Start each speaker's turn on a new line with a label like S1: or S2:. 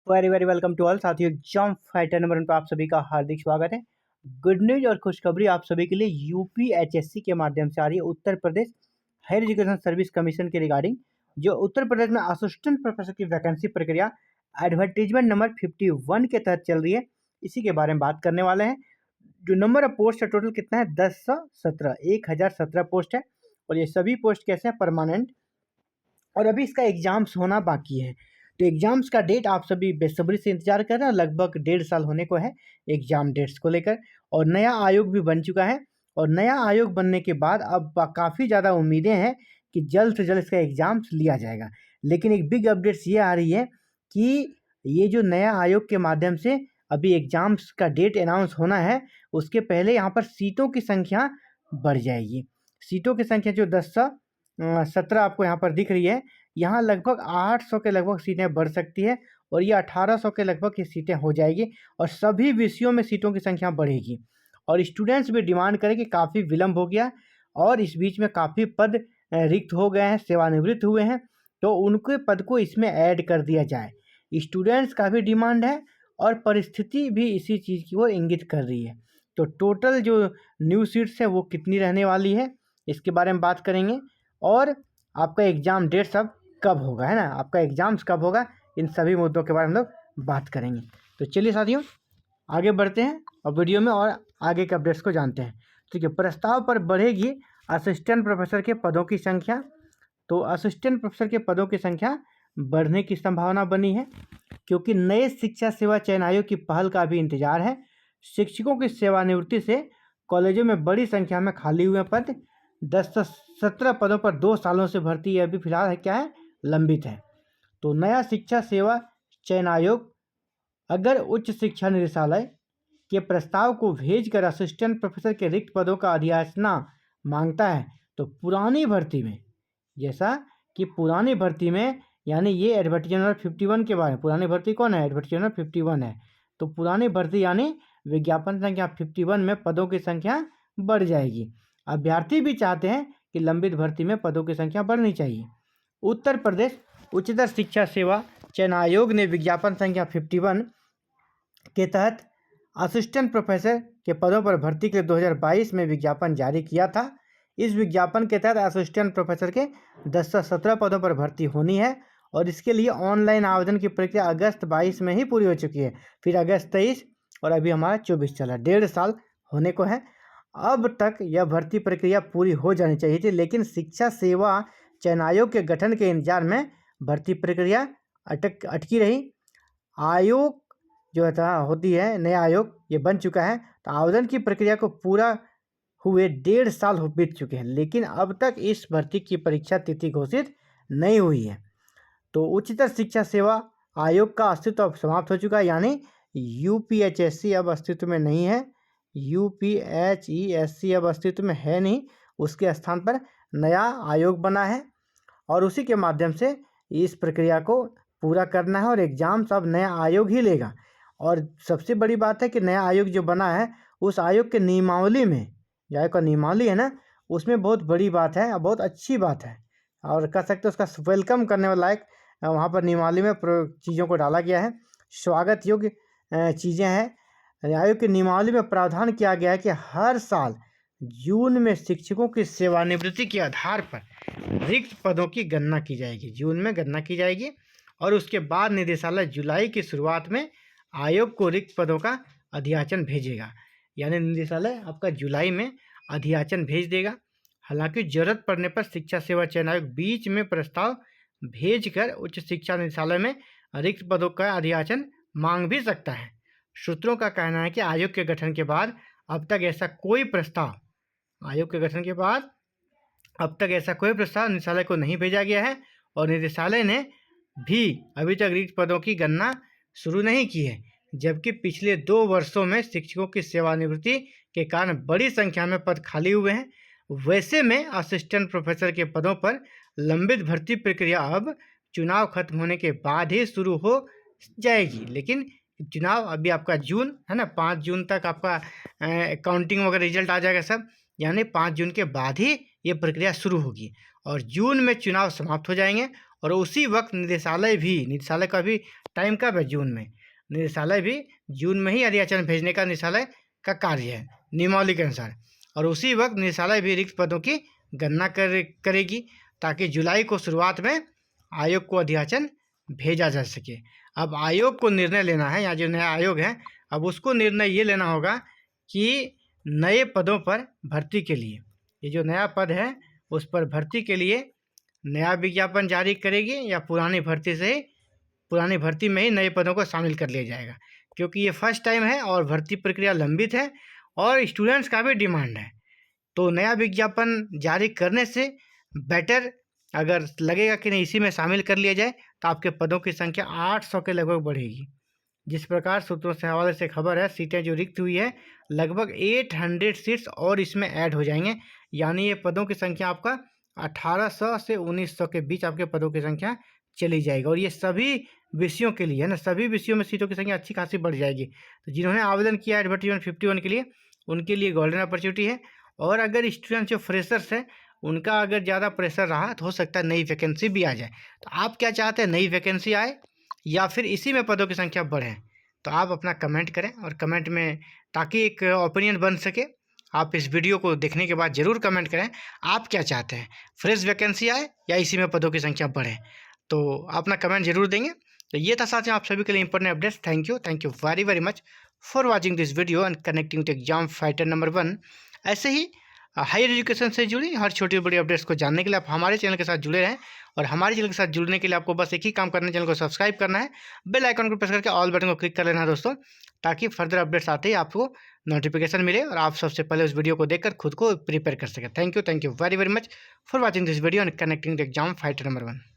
S1: Very very welcome to all साथियों। Exam fighter number 1 पर आप सभी का हार्दिक स्वागत है। गुड न्यूज और खुशखबरी आप सभी के लिए यूपीएचएससी के माध्यम से आ रही है। Uttar Pradesh higher education service commission के रिगार्डिंग जो उत्तर प्रदेश में असिस्टेंट प्रोफेसर की वैकेंसी प्रक्रिया एडवर्टीजमेंट नंबर 51 के तहत चल रही है, इसी के बारे में बात करने वाले हैं। जो नंबर ऑफ पोस्ट है टोटल कितना है 1017 पोस्ट है और ये सभी पोस्ट कैसे हैं परमानेंट, और अभी इसका एग्जाम्स होना बाकी है। तो एग्जाम्स का डेट आप सभी बेसब्री से इंतजार कर रहे हैं। लगभग 1.5 साल होने को है एग्जाम डेट्स को लेकर, और नया आयोग भी बन चुका है। और नया आयोग बनने के बाद अब काफ़ी ज़्यादा उम्मीदें हैं कि जल्द से जल्द इसका एग्जाम्स लिया जाएगा। लेकिन एक बिग अपडेट्स ये आ रही है कि ये जो नया आयोग के माध्यम से अभी एग्जाम्स का डेट अनाउंस होना है, उसके पहले यहाँ पर सीटों की संख्या बढ़ जाएगी। सीटों की संख्या जो 1017 आपको यहाँ पर दिख रही है, यहाँ लगभग 800 के लगभग सीटें बढ़ सकती है और ये 1800 के लगभग ये सीटें हो जाएगी और सभी विषयों में सीटों की संख्या बढ़ेगी। और स्टूडेंट्स भी डिमांड करें कि काफ़ी विलम्ब हो गया और इस बीच में काफ़ी पद रिक्त हो गए हैं, सेवानिवृत्त हुए हैं, तो उनके पद को इसमें ऐड कर दिया जाए। स्टूडेंट्स का भी डिमांड है और परिस्थिति भी इसी चीज़ की ओर इंगित कर रही है। तो टोटल जो न्यू सीट्स है वो कितनी रहने वाली है, इसके बारे में बात करेंगे। और आपका एग्ज़ाम डेट सब कब होगा, है ना, आपका एग्ज़ाम्स कब होगा, इन सभी मुद्दों के बारे में हम लोग बात करेंगे। तो चलिए साथियों आगे बढ़ते हैं और वीडियो में और आगे के अपडेट्स को जानते हैं। ठीक है, प्रस्ताव पर बढ़ेगी असिस्टेंट प्रोफेसर के पदों की संख्या। तो असिस्टेंट प्रोफेसर के पदों की संख्या बढ़ने की संभावना बनी है क्योंकि नए शिक्षा सेवा चयन आयोग की पहल का भी इंतजार है। शिक्षकों की सेवानिवृत्ति से कॉलेजों में बड़ी संख्या में खाली हुए पद 10 से 17 पदों पर 2 सालों से भर्ती अभी फिलहाल है क्या है लंबित है। तो नया शिक्षा सेवा चयन आयोग अगर उच्च शिक्षा निदेशालय के प्रस्ताव को भेजकर असिस्टेंट प्रोफेसर के रिक्त पदों का अधियाचना मांगता है तो पुरानी भर्ती में, जैसा कि पुरानी भर्ती में यानी ये एडवर्टीजमेंट नंबर 51 के बारे में, पुरानी भर्ती कौन है, एडवर्टीजमेंट नंबर 51 है। तो पुरानी भर्ती यानी विज्ञापन संख्या 51 में पदों की संख्या बढ़ जाएगी। अभ्यर्थी भी चाहते हैं कि लंबित भर्ती में पदों की संख्या बढ़नी चाहिए। उत्तर प्रदेश उच्चतर शिक्षा सेवा चयन आयोग ने विज्ञापन संख्या 51 के तहत असिस्टेंट प्रोफेसर के पदों पर भर्ती के लिए 2022 में विज्ञापन जारी किया था। इस विज्ञापन के तहत असिस्टेंट प्रोफेसर के 10 से 17 पदों पर भर्ती होनी है और इसके लिए ऑनलाइन आवेदन की प्रक्रिया अगस्त 22 में ही पूरी हो चुकी है, फिर अगस्त 23 और अभी हमारा 24 चला, 1.5 साल होने को है। अब तक यह भर्ती प्रक्रिया पूरी हो जानी चाहिए थी, लेकिन शिक्षा सेवा चयन आयोग के गठन के इंतजार में भर्ती प्रक्रिया अटकी रही। आयोग जो था होती है नया आयोग ये बन चुका है, तो आवेदन की प्रक्रिया को पूरा हुए 1.5 साल हो बीत चुके हैं, लेकिन अब तक इस भर्ती की परीक्षा तिथि घोषित नहीं हुई है। तो उच्चतर शिक्षा सेवा आयोग का अस्तित्व अब समाप्त हो चुका है, यानी यूपीएचएससी अब अस्तित्व में नहीं है। यूपीएचईएससी अब अस्तित्व में है नहीं, उसके स्थान पर नया आयोग बना है और उसी के माध्यम से इस प्रक्रिया को पूरा करना है और एग्ज़ाम सब नया आयोग ही लेगा। और सबसे बड़ी बात है कि नया आयोग जो बना है उस आयोग के नियमावली में, जो आयोग का नियमावली है ना, उसमें बहुत बड़ी बात है, बहुत अच्छी बात है और कह सकते हैं उसका वेलकम करने वाला लायक वहाँ पर नियमावली में चीज़ों को डाला गया है, स्वागत योग्य चीज़ें हैं। आयोग की नियमावली में प्रावधान किया गया है कि हर साल जून में शिक्षकों की सेवानिवृत्ति के आधार पर रिक्त पदों की गणना की जाएगी, जून में गणना की जाएगी और उसके बाद निदेशालय जुलाई की शुरुआत में आयोग को रिक्त पदों का अधियाचन भेजेगा, यानी निदेशालय आपका जुलाई में अधियाचन भेज देगा। हालांकि जरूरत पड़ने पर शिक्षा सेवा चयन आयोग बीच में प्रस्ताव भेजकर उच्च शिक्षा निदेशालय में रिक्त पदों का अधियाचन मांग भी सकता है। सूत्रों का कहना है कि आयोग के गठन के बाद अब तक ऐसा कोई प्रस्ताव निदेशालय को नहीं भेजा गया है और निदेशालय ने भी अभी तक रिक्त पदों की गणना शुरू नहीं की है, जबकि पिछले 2 वर्षों में शिक्षकों की सेवानिवृत्ति के कारण बड़ी संख्या में पद खाली हुए हैं। वैसे में असिस्टेंट प्रोफेसर के पदों पर लंबित भर्ती प्रक्रिया अब चुनाव खत्म होने के बाद ही शुरू हो जाएगी, लेकिन चुनाव अभी आपका जून है ना, 5 जून तक आपका काउंटिंग वगैरह रिजल्ट आ जाएगा सब, यानी 5 जून के बाद ही ये प्रक्रिया शुरू होगी और जून में चुनाव समाप्त हो जाएंगे और उसी वक्त निदेशालय का भी टाइम कब है? जून में। निदेशालय भी जून में ही अधियाचन भेजने का निदेशालय का कार्य है नियमावली के अनुसार, और उसी वक्त निदेशालय भी रिक्त पदों की गणना करेगी ताकि जुलाई को शुरुआत में आयोग को अधियाचन भेजा जा सके। अब आयोग को निर्णय लेना है, यहाँ जो नया आयोग है अब उसको निर्णय ये लेना होगा कि नए पदों पर भर्ती के लिए, ये जो नया पद है उस पर भर्ती के लिए नया विज्ञापन जारी करेगी या पुरानी भर्ती में ही नए पदों को शामिल कर लिया जाएगा, क्योंकि ये फर्स्ट टाइम है और भर्ती प्रक्रिया लंबित है और स्टूडेंट्स का भी डिमांड है। तो नया विज्ञापन जारी करने से बेटर अगर लगेगा कि नहीं इसी में शामिल कर लिया जाए तो आपके पदों की संख्या 800 के लगभग बढ़ेगी। जिस प्रकार सूत्रों से हवाले से खबर है, सीटें जो रिक्त हुई है लगभग 800 सीट्स और इसमें ऐड हो जाएंगे, यानी ये पदों की संख्या आपका 1800 से 1900 के बीच आपके पदों की संख्या चली जाएगी। और ये सभी विषयों के लिए है ना, सभी विषयों में सीटों की संख्या अच्छी खासी बढ़ जाएगी। तो जिन्होंने आवेदन किया एडवर्टाइजमेंट 51 के लिए उनके लिए गोल्डन अपॉर्चुनिटी है। और अगर स्टूडेंट जो फ्रेशर्स है उनका अगर ज़्यादा प्रेशर रहा तो हो सकता है नई वैकेंसी भी आ जाए। तो आप क्या चाहते हैं, नई वैकेंसी आए या फिर इसी में पदों की संख्या बढ़े? तो आप अपना कमेंट करें और कमेंट में, ताकि एक ओपिनियन बन सके, आप इस वीडियो को देखने के बाद ज़रूर कमेंट करें आप क्या चाहते हैं, फ्रेश वैकेंसी आए या इसी में पदों की संख्या बढ़े। तो अपना कमेंट जरूर देंगे। तो ये था साथियों आप सभी के लिए important updates. Thank you very much for watching this video and connecting to exam fighter number 1। ऐसे ही हायर एजुकेशन से जुड़ी हर छोटी बड़ी अपडेट्स को जानने के लिए आप हमारे चैनल के साथ जुड़े रहें, और हमारे चैनल के साथ जुड़ने के लिए आपको बस एक ही काम करना है, चैनल को सब्सक्राइब करना है, बेल आइकन को प्रेस करके ऑल बटन को क्लिक कर लेना है दोस्तों, ताकि फर्दर अपडेट्स आते ही आपको नोटिफिकेशन मिले और आप सबसे पहले उस वीडियो को देखकर खुद को प्रिपेयर कर सकें। Thank you very much for watching this video and connecting the exam fighter number 1।